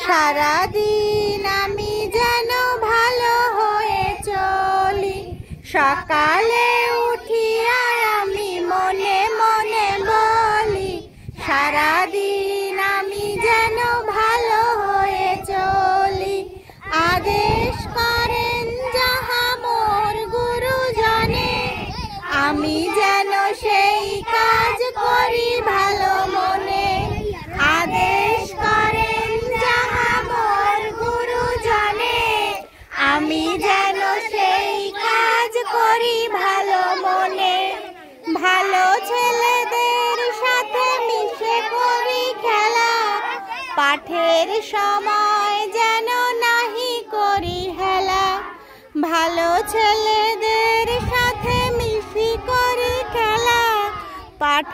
সারাদিন আমি যেন ভালো হয়ে চলি। সকালে উঠিয়া আমি মনে মনে বলি, সারাদিন আমি যেন ভালো হয়ে চলি। আদেশ করেন যাহা মোর গুরুজনে, আমি যেন সেই কাজ করি ভালো মনে। আদেশ করেন যাহা মোর গুরুজনে, আমি যেন সেই কাজ করি ভালো মনে। ভালো ছেলেদের সাথে মিশে করি খেলা, পাঠের সময় যেন নাহি করি হেলা। ভালো ছেলেদের সাথে মিশি করি খেলা, পাঠ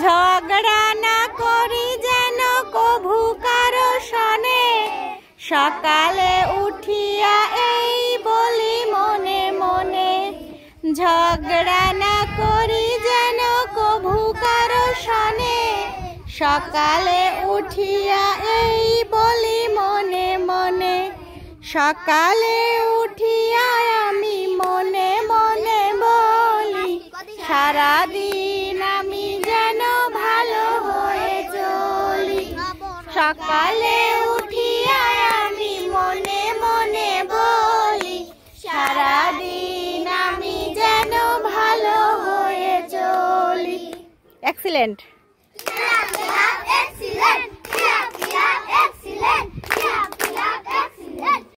ঝগড়া না করি যেন কভু কারো সনে। সকালে উঠিয়া এই বলি মনে মনে, ঝগড়া না করি যেন কভু কারো সনে। সকালে উঠিয়া এই বলি মনে মনে, সকালে উঠিয়া আমি মনে মনে বলি, সারাদিন আমি যেন ভালো হয়ে চলি। সকালে উঠিয়া আমি মনে মনে বলি, সারাদিন আমি যেন ভালো হয়ে চলি। এক্সিলেন্ট।